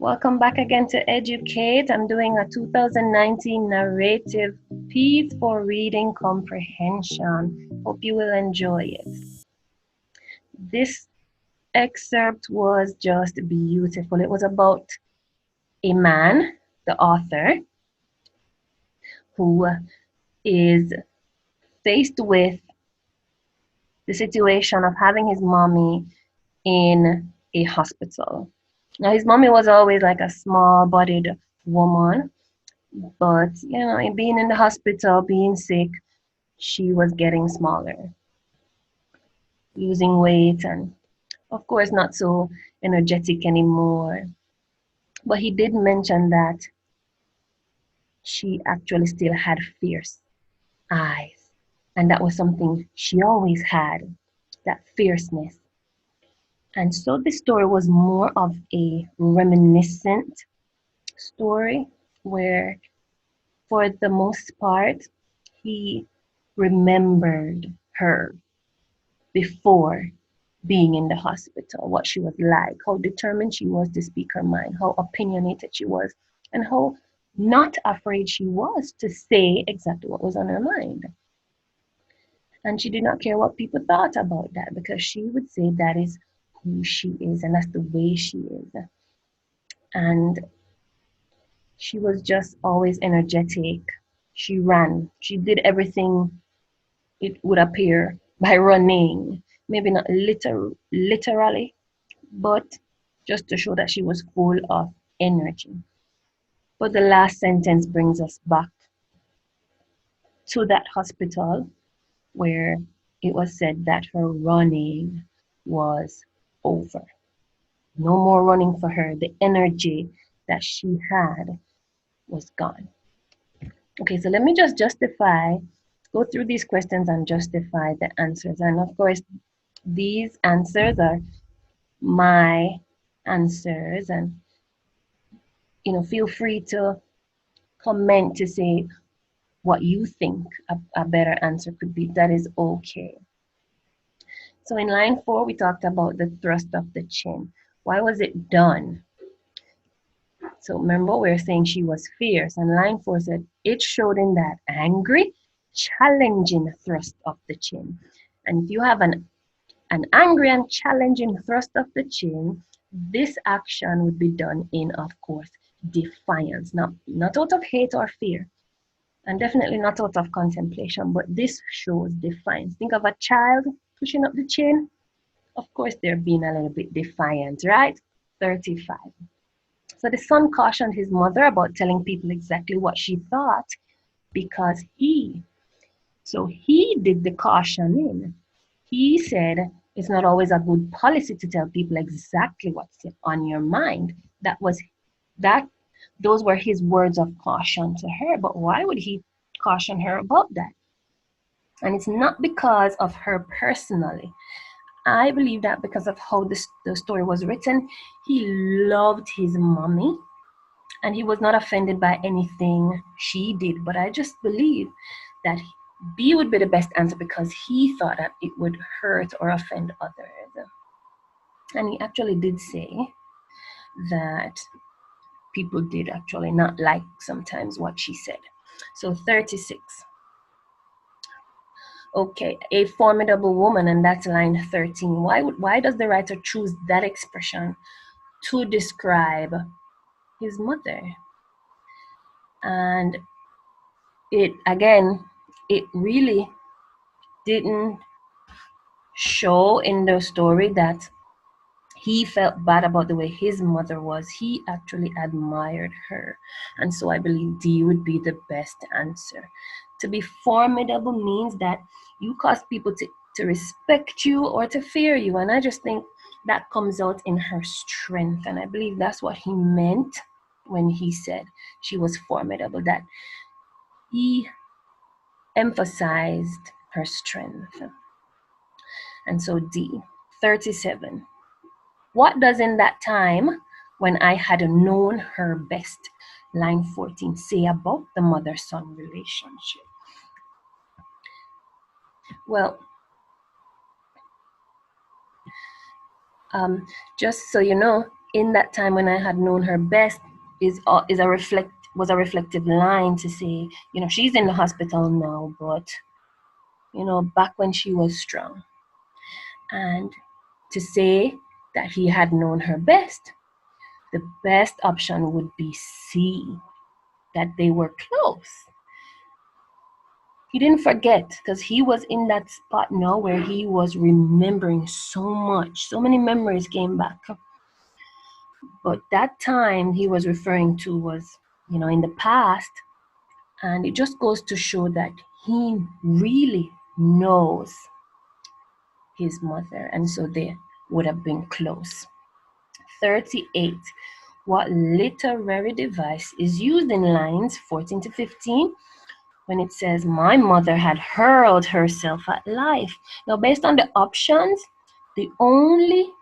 Welcome back again to Educate. I'm doing a 2019 narrative piece for reading comprehension. Hope you will enjoy it. This excerpt was just beautiful. It was about a man, the author, who is faced with the situation of having his mommy in a hospital. Now, his mommy was always like a small-bodied woman, but being in the hospital, being sick, she was getting smaller, losing weight, and of course not so energetic anymore. But he did mention that she actually still had fierce eyes, and that was something she always had, that fierceness. And so this story was more of a reminiscent story where, for the most part, he remembered her before being in the hospital, what she was like, how determined she was to speak her mind, how opinionated she was, and how not afraid she was to say exactly what was on her mind. And she did not care what people thought about that, because she would say that is who she is and that's the way she is. And she was just always energetic. She ran. She did everything, it would appear, by running. Maybe not literally, but just to show that she was full of energy. But the last sentence brings us back to that hospital where it was said that her running was over. No more running for her. The energy that she had was gone. Okay, so let me just go through these questions and justify the answers. And of course, these answers are my answers, and feel free to comment to say what you think a better answer could be. That is okay. So in line 4, we talked about the thrust of the chin. Why was it done? So remember, we're saying she was fierce, and line 4 said it showed in that angry, challenging thrust of the chin. And if you have an angry and challenging thrust of the chin, this action would be done in, of course, defiance, not out of hate or fear, and definitely not out of contemplation, but this shows defiance. Think of a child pushing up the chin. Of course, they're being a little bit defiant, right? 35. So the son cautioned his mother about telling people exactly what she thought, because he did the cautioning. He said it's not always a good policy to tell people exactly what's on your mind. Those were his words of caution to her. But why would he caution her about that? And it's not because of her personally. I believe that because of how the story was written, he loved his mommy and he was not offended by anything she did. But I just believe that B would be the best answer because he thought that it would hurt or offend others. And he actually did say that people did actually not like sometimes what she said. So 36. Okay, a formidable woman, and that's line 13. Why does the writer choose that expression to describe his mother? And it really didn't show in the story that he felt bad about the way his mother was. He actually admired her. And so I believe D would be the best answer. To be formidable means that you cause people to respect you or to fear you. And I just think that comes out in her strength. And I believe that's what he meant when he said she was formidable, that he emphasized her strength. And so D. 37. What does in that time when I had known her best, line 14, say about the mother-son relationship? Well, just so you know, in that time when I had known her best was a reflective line to say, she's in the hospital now, but back when she was strong. And to say that he had known her best, the best option would be C, that they were close. He didn't forget, because he was in that spot now where he was remembering so much. So many memories came back. But that time he was referring to was, in the past. And it just goes to show that he really knows his mother. And so they would have been close. 38. What literary device is used in lines 14 to 15 when it says, my mother had hurled herself at life? Now, based on the options, the only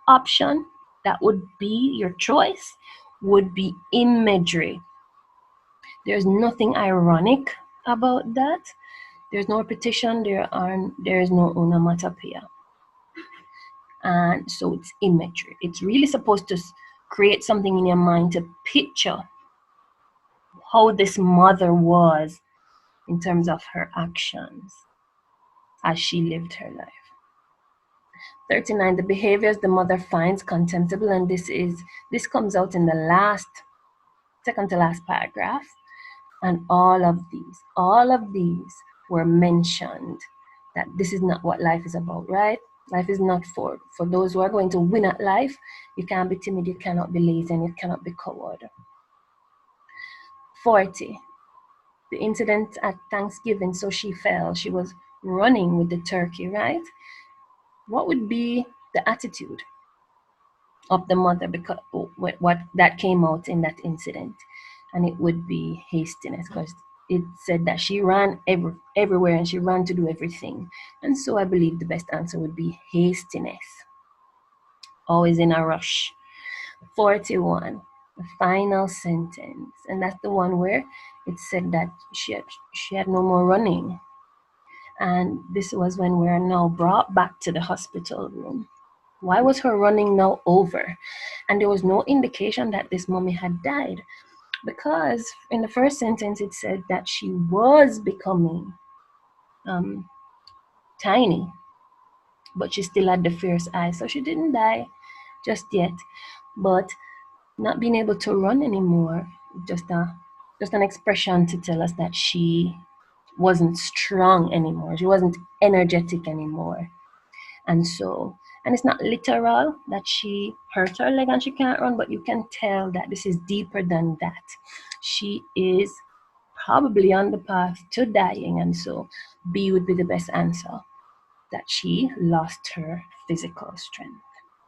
option that would be your choice would be imagery. There's nothing ironic about that. There's no repetition. There is no onomatopoeia. And so it's imagery. It's really supposed to create something in your mind to picture how this mother was in terms of her actions as she lived her life. 39, the behaviors the mother finds contemptible, and this comes out in the second to last paragraph. And all of these were mentioned, that this is not what life is about, right? Life is not for those who are going to win at life. You can't be timid, you cannot be lazy, and you cannot be coward. 40, the incident at Thanksgiving, so she fell. She was running with the turkey, right? What would be the attitude of the mother because what that came out in that incident? And it would be hastiness, because it said that she ran everywhere and she ran to do everything. And so I believe the best answer would be hastiness, always in a rush. 41, the final sentence, and that's the one where it said that she had no more running. And this was when we are now brought back to the hospital room. Why was her running now over? And there was no indication that this mommy had died, because in the first sentence it said that she was becoming tiny, but she still had the fierce eyes. So she didn't die just yet, but not being able to run anymore, just an expression to tell us that she wasn't strong anymore. She wasn't energetic anymore. And it's not literal that she hurt her leg and she can't run, but you can tell that this is deeper than that. She is probably on the path to dying, and so B would be the best answer, that she lost her physical strength.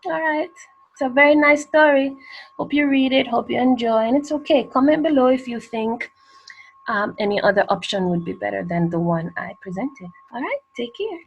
All right. It's a very nice story. Hope you read it. Hope you enjoy. And it's okay. Comment below if you think any other option would be better than the one I presented. All right. Take care.